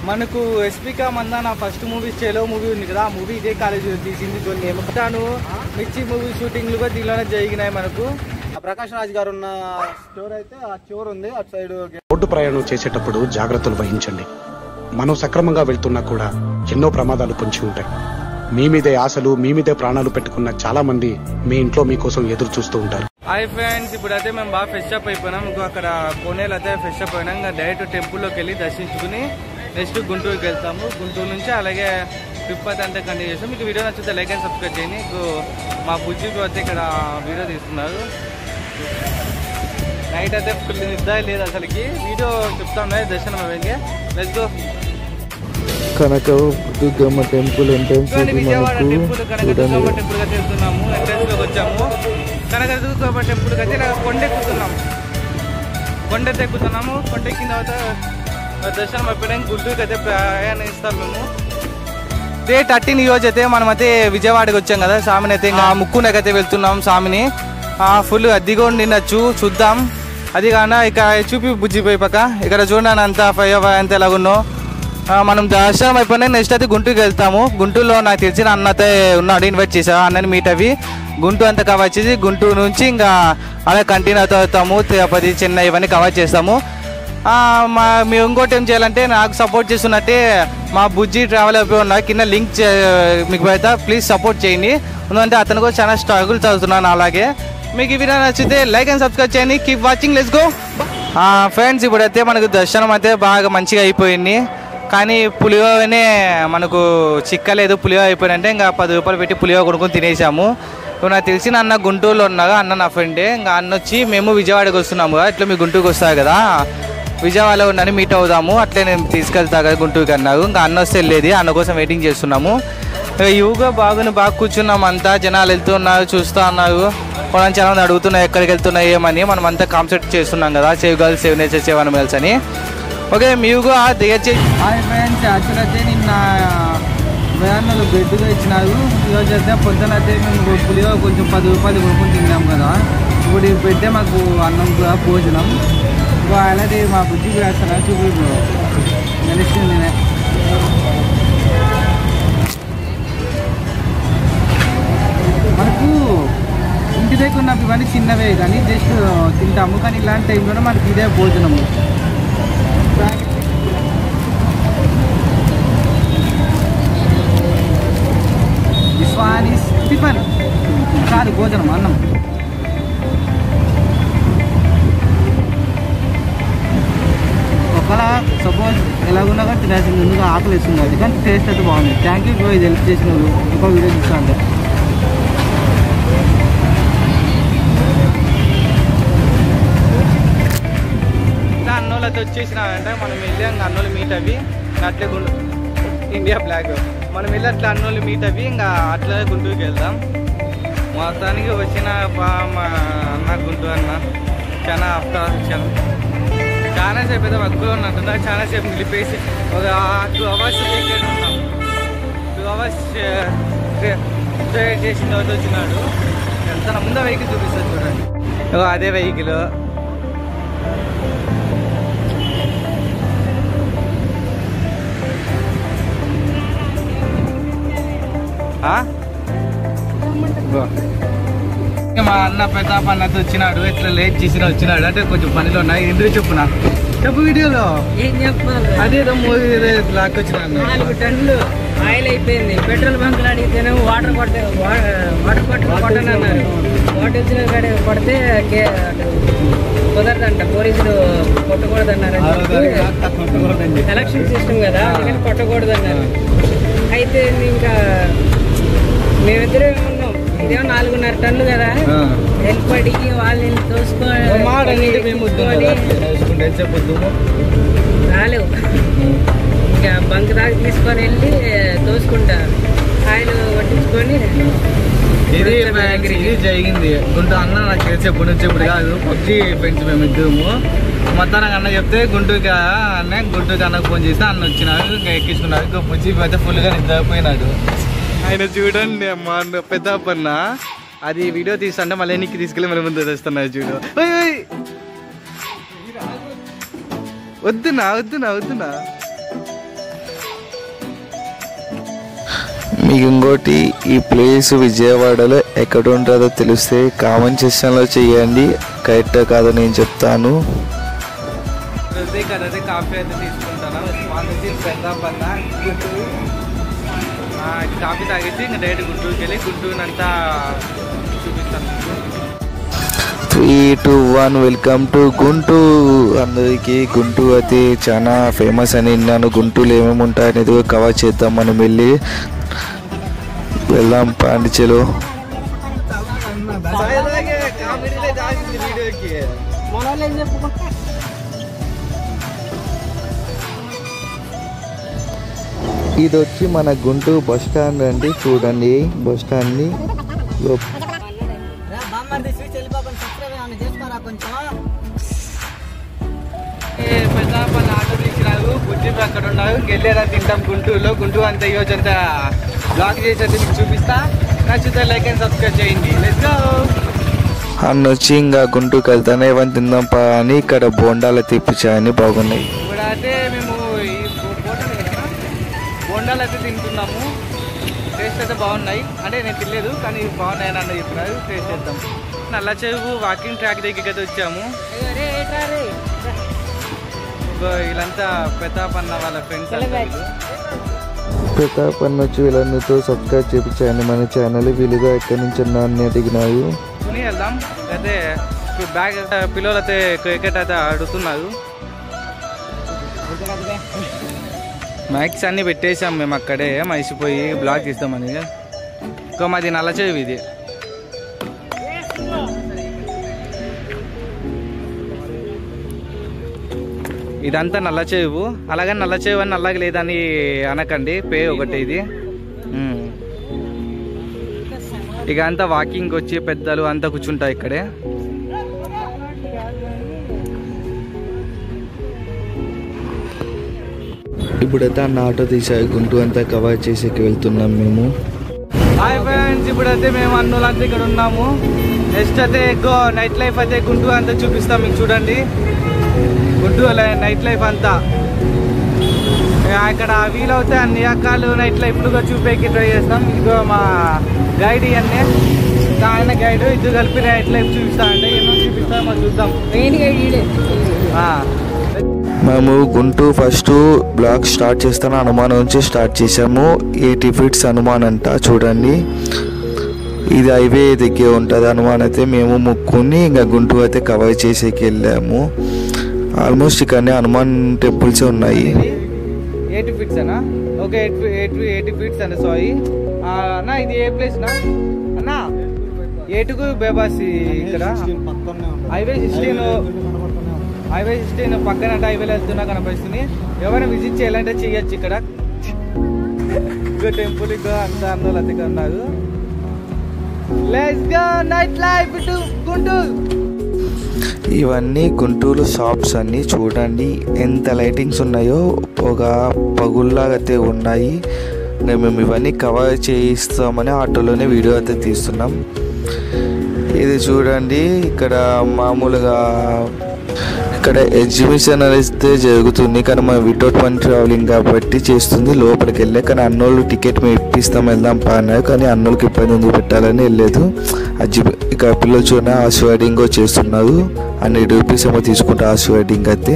మనకు ఎస్పీకా Mandanna first movie చేలో movie ఉంది కదా, ఆ మూవీ ఇదే కాలేజ్ తీసింది. కొన్ని ఏమంటాను మిర్చి మూవీ షూటింగ్లు కూడా దీనిలోనే జరిగినాయి. మనకు ప్రకాష్ రాజ్ గారు ఉన్న స్టోర్ అయితే ఆ స్టోర్ ఉంది అటు సైడ్. రోడ్డు ప్రయాణం చేసేటప్పుడు జాగ్రత్తలు వహించండి. మనం సక్రమంగా వెళ్తున్నా కూడా ఎన్నో ప్రమాదాలు పొంచి ఉంటాయి. మీ మీదే ఆశలు, మీ మీదే ప్రాణాలు పెట్టుకున్న చాలా మంది మీ ఇంట్లో మీకోసం ఎదురు చూస్తూ ఉంటారు. హాయ్ ఫ్రెండ్స్, ఇప్పుడైతే మేము బాగా ఫ్రెష్ అప్ అయిపోయినాం. ఇంకో అక్కడ కోనేలు అయితే ఫ్రెష్ అప్ అయినాం. ఇంకా డైరెక్ట్ టెంపుల్లోకి వెళ్ళి దర్శించుకుని నెక్స్ట్ గుంటూరుకి వెళ్తాము. గుంటూరు నుంచి అలాగే తిరుపతి అంతా కంటిన్యూ చేస్తాం. మీకు వీడియో నచ్చితే లైక్ అండ్ సబ్స్క్రైబ్ చేయండి. మా బుజ్జికి అయితే ఇక్కడ వీడియో తీస్తున్నారు. నైట్ అయితే ఫుల్ నిద్ర లేదు అసలుకి. వీడియో చెప్తాం దర్శనం అవన్నీ. Let's go. Kanakadurgamma temple Vijayawada temple Kanakadurgamma temple గా వెళ్తున్నాము. ఎంట్రెన్స్ లోకి వచ్చాము. కనకదుర్గమ్మ టెంపుల్ అయితే కొండెక్కుతున్నాము. కొండెక్కుతున్నాము. కొండెక్కిన తర్వాత దర్శనం అయిపోయాక గుంటూరుకి అయితే ప్రయాణిస్తాం మేము. డే 13 ఈరోజు అయితే మనమైతే విజయవాడకి వచ్చాం కదా. స్వామిని అయితే ఇంకా ముక్కునకైతే వెళ్తున్నాం. స్వామిని ఫుల్ అద్దిగా నిన్నచ్చు చూద్దాం. అది కాన ఇక చూపి బుజ్జిపోయి పక్క ఇక్కడ చూడండి అంత ఫైవ్ అంత ఎలాగున్నో. మనం దర్శనం అయిపోయినా నెక్స్ట్ అయితే గుంటూరుకి వెళ్తాము. గుంటూరులో నాకు తెలిసిన అన్న అయితే ఉన్నాడు, ఇన్వైట్ చేసా అన్నని మీట్ అవి. గుంటూరు అంతా కవర్ చేసి గుంటూరు నుంచి ఇంకా అలా కంటిన్యూ అవుతాము. తిరుపతి, చెన్నై ఇవన్నీ కవర్ చేస్తాము. మేము ఇంకోటి ఏం చేయాలంటే నాకు సపోర్ట్ చేస్తున్నట్టే మా బుజ్జి ట్రావెల్ అయిపోయి ఉన్నా కింద లింక్ మీకు పెడతా, ప్లీజ్ సపోర్ట్ చేయండి. ఎందుకంటే అతను కూడా చాలా స్ట్రగుల్స్ అవుతున్నాను. అలాగే మీకు ఈ వీడియో నచ్చితే లైక్ అండ్ సబ్స్క్రైబ్ చేయండి. Keep watching, let's go. Friends, ఇప్పుడైతే మనకు దర్శనం అయితే బాగా మంచిగా అయిపోయింది. కానీ పులిహోరనే మనకు చిక్కలేదు. పులిహోర అయిపోయిందంటే ఇంకా 10 రూపాయలు పెట్టి పులిహోర కొనుక్కొని తినేసాము. ఇప్పుడు నాకు తెలిసిన అన్న గుంటూరులో ఉన్నాగా, అన్న నా ఫ్రెండే. ఇంకా అన్న వచ్చి మేము విజయవాడకి వస్తున్నాము కదా, ఇట్లా మీ గుంటూరుకి వస్తారు కదా, విజయవాడలో ఉన్నాను మీట్ అవుదాము, అట్లే నేను తీసుకెళ్తా కదా గుంటూరుకి అన్నారు. ఇంకా అన్న వస్తే వెళ్ళేది, అన్న కోసం వెయిటింగ్ చేస్తున్నాము. యువగా బాగా కూర్చున్నాము. అంతా జనాలు వెళ్తున్నారు, చూస్తూ ఉన్నారు. కొంచెం చాలా మంది అడుగుతున్నాయి ఎక్కడికి వెళ్తున్నాయి ఏమని. మనం అంతా కాన్సెప్ట్ చేస్తున్నాం కదా, save girls save nature save animals అని. ఓకే మీవుగా దిగచ్చి. హాయ్ ఫ్రెండ్స్, యాక్చువల్ అయితే నిన్న వ్యాన్లు బెడ్గా ఇచ్చినారు. ఈరోజు అయితే పొద్దున అయితే మేము పులిహోర కొంచెం 10 రూపాయలు కొనుక్కొని తిన్నాం కదా. ఇప్పుడు ఈ బెడ్డే మాకు అన్నం కూడా భోజనం. అలాగే మా బుద్ధి వేస్తున్నా చూపి తెలుస్తుంది. మనకు ఇంటి దగ్గర ఉన్నప్పుడు ఇవన్నీ చిన్నవే కానీ జస్ట్ తింటాము. కానీ ఇలాంటి టైంలోనే మనకి ఇదే భోజనము. విశ్వానిస్ టిఫిన్ కాదు, భోజనం అన్నం. ఒకలా సపోజ్ ఎలాగున్నా కానీ తినేసింది, ఎందుకు ఆకలి వేస్తుంది అది. కానీ టేస్ట్ అయితే బాగుంది. థ్యాంక్ యూ ఇది హెల్ప్ చేసిన వాళ్ళు. ఇంకో వీడియో చూస్తా అంటే ఇట్లా అన్నోళ్ళు అయితే వచ్చేసినారంటే మనం వెళ్ళి ఇంకా అన్నోళ్ళు మీట్ అవి అట్లే ఇండియా ఫ్లాగ్ మనం వెళ్ళి అట్లా అన్నోళ్ళు మీట్ అవి ఇంకా అట్లా గుంటూరుకి వెళ్దాం. మొత్తానికి వచ్చిన అన్న గుంటూరు అన్న చాలా సేపు అయితే వర్క్లో ఉన్నట్టు. చాలా సేపు నిలిపేసి ఒక 2 అవర్స్ టికెట్ ఉన్నాం. 2 అవర్స్ చేసిన తర్వాత వచ్చినాడు. ఎంత ముందు వెహికల్ చూపిస్తుంది చూడండి. అదే వెహికల్. మా అన్న ప్రతాప్ అన్నతో వచ్చినాడు. ఇట్లా లేట్ చేసిన వచ్చినాడు అంటే కొంచెం పనిలో ఉన్నాయి. ఎందుకు చెప్పునా చెప్పు వీడియోలో ఏం చెప్పాలి. అదేదో మూవీ లాక్ వచ్చినాడు. 4 టన్నులు ఆయిల్ అయిపోయింది. పెట్రోల్ బంకులు అడిగితేనేమో వాటర్ కొట్టనన్నారు. బాటిల్స్ కొడితే కుదరదంట, పోలీసులు కొట్టకూడదన్నారు. ఎలక్షన్ సిస్టమ్ కదా, అందుకని కొట్టకూడదన్నారు. అయితే ఇంకా మేమిద్దరే ఉన్నాం. ఇదేమో 4.5 టన్నులు కదా, వెళ్ళిపడికి వాళ్ళని రాలేవు. ఇంకా బంక్ దాకా తీసుకొని వెళ్ళి తోసుకుంటా ఆయిల్ పట్టించుకొని ఇది జరిగింది. గుంటూరు అన్న నాకు తెలిసి ఎప్పుడు నుంచి ఇప్పుడు కాదు, పబ్జీ ఫ్రెండ్స్ మేము ఇద్దరము. మొత్తానికి అన్న చెప్తే గుంటూరుకి అన్నకు ఫోన్ చేస్తే అన్న వచ్చినాడు. ఇంకా ఎక్కించుకున్నాడు. ఇంకా బుజ్జి అయితే ఫుల్గా నిద్రపోయినాడు. ఆయన చూడండి మా పెద్ద అన్న అది వీడియో తీస్తుంటే మళ్ళీ ఎన్నికి తీసుకెళ్ళి మళ్ళీ ముందు తెస్తున్నారు చూడు. వద్దునా మీకు ఇంకోటి ఈ ప్లేస్ విజయవాడలో ఎక్కడ ఉంటుందో తెలిస్తే కామెంట్ సెక్షన్లో చేయండి. కరెక్ట్ కాదో నేను చెప్తాను. కదైతే కాఫీ అయితే తీసుకుంటాను. పెద్దాపన్న గుంటూరు కాఫీ తాగేసి ఇంకా డైరెక్ట్ గుంటూరుకి వెళ్ళి గుంటూరునంతా చూపిస్తాను. 3, 2, 1 వెల్కమ్ టు గుంటూరు. అందరికీ గుంటూరు అయితే చాలా ఫేమస్ అని విన్నాను. గుంటూరులో ఏమేమి ఉంటాయనేది కవర్ చేద్దాం. మనం వెళ్దాం పాండిచేలో. ఇది వచ్చి మన గుంటూరు బస్ స్టాండ్ అండి. చూడండి బస్ స్టాండ్ని. పెద్దాపన్న ఆటో తీసినారు. గుంటూరు అక్కడ ఉన్నారు. వెళ్ళేదా తింటాం గుంటూరులో. గుంటూరు అంతా ఈరోజు అంతా బ్లాగ్ చేసి అయితే మీకు చూపిస్తా. నచ్చితే లైక్ అండ్ సబ్స్క్రైబ్ చేయండి. Let's go. అన్న వచ్చి ఇంకా గుంటూరుకి వెళ్తానే ఏమని తిందాం పా అని ఇక్కడ బోండాలు తెప్పించాయని బాగున్నాయి. ఇప్పుడు అయితే మేము ఈ బోండాలు అయితే తింటున్నాము. టేస్ట్ అయితే బాగున్నాయి. అంటే నేను తినలేదు కానీ బాగున్నాయని అన్న చెప్పినారు. టేస్ట్ చేద్దాం. నల్ల చెరువు వాకింగ్ ట్రాక్ దగ్గరికి అయితే వచ్చాము. వీళ్ళంతా పెద్దాపన్న వాళ్ళ ఫ్రెండ్స్. ప్రతాపన్న వచ్చి వీళ్ళతో సబ్స్క్రైబ్ చేయించాయని మన ఛానల్. వీలుగా ఎక్కడి నుంచి అన్నీ అడిగినారు. వెళ్దాం అయితే బ్యాగ్ పిల్లలు అయితే క్రికెట్ అయితే ఆడుతున్నారు. మైక్స్ అన్ని పెట్టేసాం మేము అక్కడే మసిపోయి బ్లాగ్ ఇస్తామని. ఇంకా మాది నల్ల చెరువు ఇది. ఇదంతా నల్ల చెరువు. అలాగే నల్ల చెరువు అని నల్లగా లేదని అనకండి, పేరు ఒకటి ఇది. ఇక అంతా వాకింగ్ వచ్చి పెద్దలు అంతా కూర్చుంటాయి ఇక్కడే. ఇప్పుడైతే అన్న ఆటో తీసాయి. గుంటూరు అంతా కవర్ చేసేకి వెళ్తున్నాం మేము. హాయ్ ఫ్రెండ్స్, ఇప్పుడైతే మేము అన్నులంతా ఇక్కడ ఉన్నాము. నెక్స్ట్ అయితే ఎక్కువ నైట్ లైఫ్ అయితే గుంటూరు అంతా చూపిస్తాం మీకు. చూడండి గుంటూరు నైట్ లైఫ్ అంతా. ఇక్కడ వీలవుతే అన్ని రకాలు నైట్ లైఫ్లుగా చూపేకి ట్రై చేస్తాం. ఇదిగో మా గైడ్ ఇవన్నీ ఆయన గైడ్ ఇద్దరు కలిపి నైట్ లైఫ్ చూపిస్తా అంటే ఏమో చూపిస్తాం మనం చూద్దాం. మేము గుంటూరు ఫస్ట్ బ్లాగ్ స్టార్ట్ చేస్తాను. హనుమాన్ నుంచి స్టార్ట్ చేసాము. 80 feet హనుమాన్ అంట. చూడండి ఇది హైవే దగ్గర ఉంటుంది. హనుమాన్ అయితే మేము ముక్కుని ఇంకా గుంటూరు అయితే కవర్ చేసేకి వెళ్ళాము. ఆల్మోస్ట్ ఇక్కడనే హనుమాన్ టెంపుల్స్ ఉన్నాయి. 80 feet అన్నా? ఓకే 80 feet అన్న. సారీ అన్నా, ఇది ఏ ప్లేస్ నా అన్నా? ఏటుకు బేబాసి ఇక్కడ హైవే 16 పక్కన హైవేలో వెళ్తున్నా కనిపిస్తుంది. ఎవరైనా విజిట్ చేయాలంటే చేయొచ్చు. ఇక్కడ టెంపుల్ ఇక్కడ అంతా అన్నోళ్ళు అతిగా ఉన్నారు. Let's go night life to Guntur. ఇవన్నీ గుంటూరు షాప్స్ అన్ని. చూడండి ఎంత లైటింగ్స్ ఉన్నాయో. ఒక పగుల్లాగా అయితే ఉన్నాయి. మేము ఇవన్నీ కవర్ చేయిస్తామని ఆటోలోనే వీడియో అయితే తీస్తున్నాం. ఇది చూడండి ఇక్కడ మామూలుగా ఇక్కడ ఎగ్జిబిషన్ అయితే జరుగుతుంది. కానీ మనం వితౌట్ మనీ ట్రావెలింగ్ కాబట్టి చేస్తుంది లోపలికి వెళ్ళే. కానీ అన్నోళ్ళు టికెట్ మేము ఇప్పిస్తాం వెళ్దాం అన్నారు. కానీ అన్నోళ్ళకి ఇబ్బంది ఎందుకు పెట్టాలని వెళ్ళలేదు. ఇక్కడ పిల్లలు చూడ హార్స్ రైడింగ్ చేస్తున్నారు. 100 rupees ఏమో తీసుకుంటారు హార్స్ రైడింగ్ అయితే.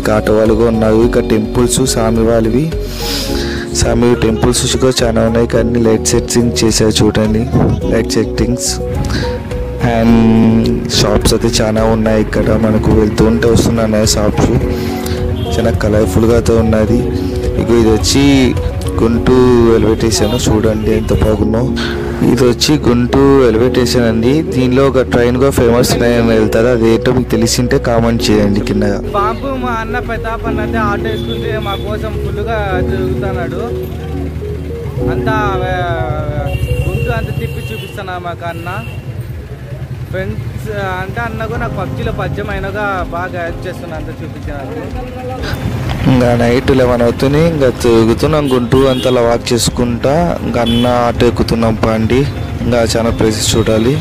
ఇక ఆటో వాళ్ళుగా ఉన్నారు. ఇక టెంపుల్స్ స్వామి వాళ్ళవి. స్వామి టెంపుల్స్ కూడా చాలా ఉన్నాయి. కానీ లైట్ సెట్టింగ్ చేశారు చూడండి. లైట్ సెట్టింగ్స్ అండ్ షాప్స్ అయితే చాలా ఉన్నాయి. ఇక్కడ మనకు వెళ్తుంటే వస్తున్నాయి షాప్స్. చాలా కలర్ఫుల్గా అయితే ఉన్నది. ఇక ఇది వచ్చి గుంటూరు రైల్వే స్టేషన్. చూడండి ఎంత బాగుందో. ఇది వచ్చి గుంటూరు రైల్వే స్టేషన్ అండి. దీనిలో ఒక ట్రైన్ గా ఫేమస్ ట్రైన్ వెళ్తారు. అదేంటో మీకు తెలిసింటే కామెంట్ చేయండి కింద. బాబు మా అన్న పెద్దాపన్న అయితే ఆటో వేసుకుంటే మా కోసం ఫుల్గా తిరుగుతున్నాడు. అంతా గుంటూరు అంతా తిప్పి చూపిస్తున్నా మాకు అన్న. ఫ్రెండ్స్ అంటే అన్నకు నాకు పబ్జీలో పద్యం అయినగా బాగా హెల్ప్ చేస్తున్నా. అంతా చూపించాను. ఇంకా నైట్ 11 అవుతుంది. ఇంకా తిరుగుతున్నాం గుంటూరు అంతా వాక్ చేసుకుంటా. ఇంకా అన్న ఆటో ఎక్కుతున్నాం పండి. ఇంకా చాలా ప్లేసెస్ చూడాలి.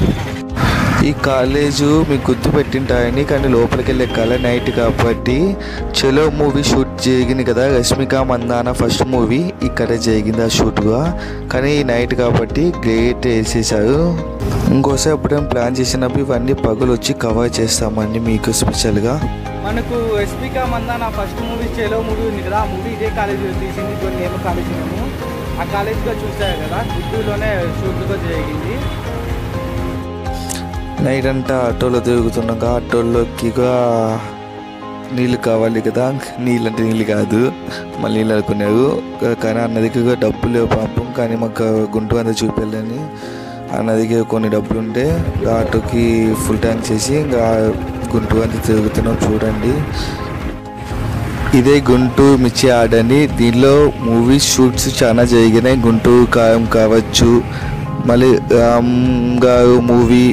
ఈ కాలేజు మీకు గుర్తు పెట్టింటాయని, కానీ లోపలికి వెళ్ళే కళ నైట్ కాబట్టి చలో మూవీ షూట్ జరిగింది కదా, రష్మిక మందాన ఫస్ట్ మూవీ ఇక్కడ జరిగింది ఆ షూట్గా. కానీ ఈ నైట్ కాబట్టి గేట్ వేసేసారు. ఇంకోసారి ఎప్పుడైనా ప్లాన్ చేసినప్పుడు ఇవన్నీ పగులు వచ్చి కవర్ చేస్తామండి మీకు స్పెషల్గా. మనకు రష్మిక మందాన ఫస్ట్ మూవీ చేలో మూవీ ఉంది కదా, ఆ మూవీ ఇదే కాలేజీలో తీసింది. కొన్ని ఏమో కాలేజీ మేము ఆ కాలేజీలో చూసారు కదా, గుంటూరులోనే షూట్గా జరిగింది. నైట్ అంతా ఆటోలో తిరుగుతున్నాక ఆటోలోకిగా నీళ్ళు కావాలి కదా, నీళ్ళు అంటే నీళ్ళు కాదు మళ్ళీ నీళ్ళు అనుకున్నారు. కానీ అన్న దగ్గర డబ్బులు లేవు పాపం, కానీ మాకు గుంటూరు అంతా చూపెళ్ళని అన్న దగ్గర కొన్ని డబ్బులు ఉంటే ఆటోకి ఫుల్ ట్యాంక్ చేసి ఇంకా గుంటూరు అంతా తిరుగుతున్నాం. చూడండి, ఇదే గుంటూరు మిర్చి ఆడండి. దీనిలో మూవీ షూట్స్ చాలా జరిగినాయి. గుంటూరు కారం కావచ్చు, మళ్ళీ రామ్ గారు మూవీ,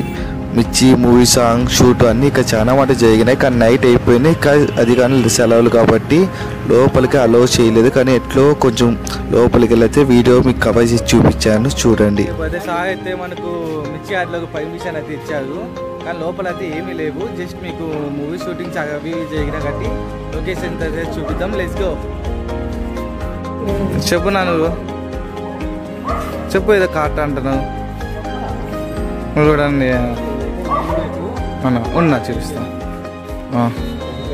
మిర్చి మూవీ సాంగ్ షూట్ అన్నీ ఇక్కడ చాలా మాట జరిగినాయి. కానీ నైట్ అయిపోయినాయి. అది కానీ సెలవులు కాబట్టి లోపలికి అలౌ చేయలేదు. కానీ ఎట్లో కొంచెం లోపలికి వెళ్ళైతే వీడియో మీకు కవర్ చేసి చూపించాను, చూడండి. సార్ అయితే మనకు మిర్చి ఆటలకు పర్మిషన్ అయితే ఇచ్చారు, కానీ లోపల అయితే ఏమీ లేవు. జస్ట్ మీకు మూవీ షూటింగ్స్ అవి జరిగిన కాబట్టి లొకేషన్ అయితే చూపిద్దాం. Let's go. చెప్పు నా నువ్వు చెప్పు, ఏదో కార్ట్ అంటున్నావు చూడండి. ఉన్నా చూపిస్తాను.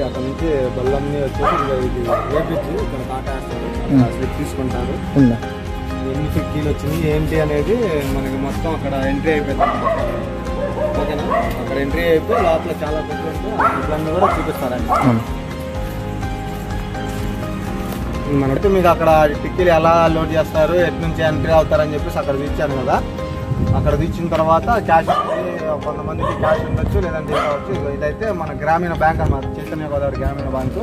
అక్కడ నుంచి బల్లమ్ని వచ్చేసి ఇది వేపించి ఇక్కడ కాటేస్తారు, తీసుకుంటారు. ఎన్ని ఫిక్కీలు వచ్చినాయి ఏంటి అనేది మనకి మొత్తం అక్కడ ఎంట్రీ అయిపోయింది. ఓకేనా, అక్కడ ఎంట్రీ అయిపోయి లోపల చాలా ఫుడ్లన్నీ కూడా చూపిస్తారండి. మనకి మీకు అక్కడ టిక్కీలు ఎలా లోడ్ చేస్తారు, ఎటు నుంచి ఎంట్రీ అవుతారని చెప్పేసి అక్కడ ఇచ్చాను కదా. అక్కడ ఇచ్చిన తర్వాత క్యాష్ కొంతమందికి క్యాష్ ఉండొచ్చు, లేదంటే కావచ్చు. ఇదైతే మన గ్రామీణ బ్యాంక్ అన్నమాట, చైతన్య గోదావరి గ్రామీణ బ్యాంకు.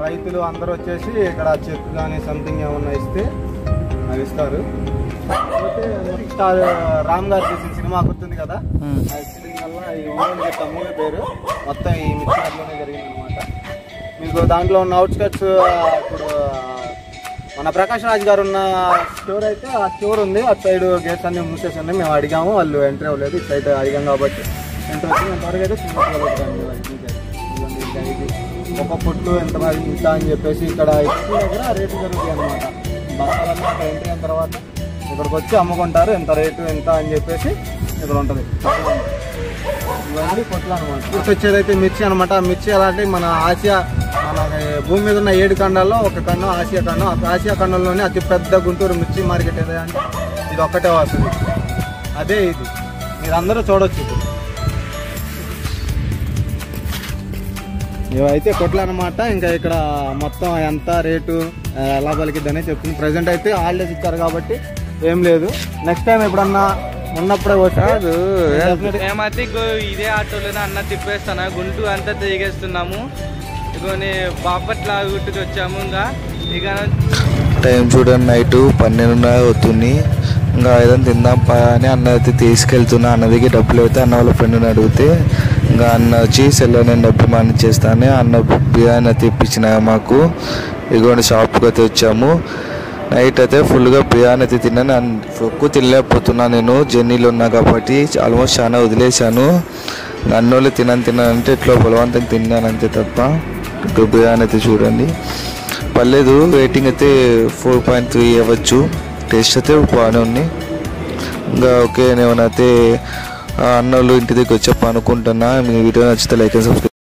రైతులు అందరూ వచ్చేసి ఇక్కడ చెక్ కానీ సంథింగ్ ఏమన్నా ఇస్తే అవి ఇస్తారు. రామ్ గారు చేసిన సినిమా గుర్తుంది కదా, మూవీ పేరు మొత్తం ఈ మిక్సర్లోనే జరిగింది అనమాట. మీకు దాంట్లో ఉన్న అవుట్స్కట్స్ ఇప్పుడు మన ప్రకాష్ రాజ్ గారు ఉన్న స్టోర్ అయితే ఆ స్టోర్ ఉంది, అటు సైడ్ గేట్స్ అన్ని మూసేసి ఉన్నాయి. మేము అడిగాము, వాళ్ళు ఎంట్రీ అవ్వలేదు. ఇటు సైడ్ అడిగాం కాబట్టి ఎంట్రీ వచ్చింది. ఎంతవరకు అయితే ఒక ఫుడ్ ఎంత ఇంత అని చెప్పేసి ఇక్కడ ఎక్కువ దగ్గర రేటు జరుగుతాయి అనమాట. బస్తాలన్నీ అక్కడ ఎంట్రీ అయిన తర్వాత ఇక్కడికి వచ్చి అమ్ముకుంటారు, ఎంత రేటు ఎంత అని చెప్పేసి ఇక్కడ ఉంటుంది. ఇవన్నీ కొట్లు అనమాట. వచ్చేదైతే మిర్చి అనమాట. మిర్చి అలాంటి మన ఆసియా, మన భూమి మీద ఉన్న 7 ఖండాల్లో ఒక ఖండం ఆసియా ఖండం. ఆసియా ఖండంలోనే అతి పెద్ద గుంటూరు మిర్చి మార్కెట్ ఏదంటే ఇది ఒక్కటే వస్తుంది. అదే ఇది మీరందరూ చూడొచ్చు. ఇవైతే కొట్లు అనమాట. ఇంకా ఇక్కడ మొత్తం ఎంత రేటు ఎలా పలికిద్దని చెప్తుంది. ప్రజెంట్ అయితే హాలిడేస్ ఇచ్చారు కాబట్టి ఏం లేదు. నెక్స్ట్ టైం ఎప్పుడన్నా ఉన్నప్పుడే వచ్చాదు. మేమైతే ఇదే ఆటోలోనే అన్న తిప్పేస్తాను, గుంటూరు అంతా తిరిగేస్తున్నాము. ఇగోని బాపట్ల గుట్టుకు వచ్చాము. ఇక టైం చూడండి, నైట్ 12:30 అవుతుంది. ఇంకా ఏదైనా తిందాం అని అన్న అయితే తీసుకెళ్తున్నా. అన్న దగ్గర డబ్బులు అయితే అన్న వాళ్ళ ఫ్రెండ్ని అడిగితే ఇంకా అన్న వచ్చి సెల్లో నేను డబ్బులు మానిచ్చేస్తాను. అన్న బిర్యానీ అయితే ఇప్పించిన మాకు. ఇగోండి షాప్కి అయితే వచ్చాము. నైట్ అయితే ఫుల్గా బిర్యానీ అయితే తిన్నాను. ఎక్కువ తినలేకపోతున్నా, నేను జర్నీలో ఉన్నా కాబట్టి ఆల్మోస్ట్ చాలా వదిలేశాను. అన్నోళ్ళు తినానంటే ఇట్లా బలవంతంగా తిన్నాను అంతే తప్ప. ఇప్పుడు బిర్యానీ అయితే చూడండి పర్లేదు. రేటింగ్ అయితే 4.3 ఇవ్వచ్చు. టేస్ట్ అయితే బాగానే ఉంది. ఇంకా ఓకే, నేనైతే అన్నోళ్ళు ఇంటి దగ్గర వచ్చి అనుకుంటున్నా. మీ వీడియో నచ్చితే లైక్ అండ్ సబ్స్క్రైబ్.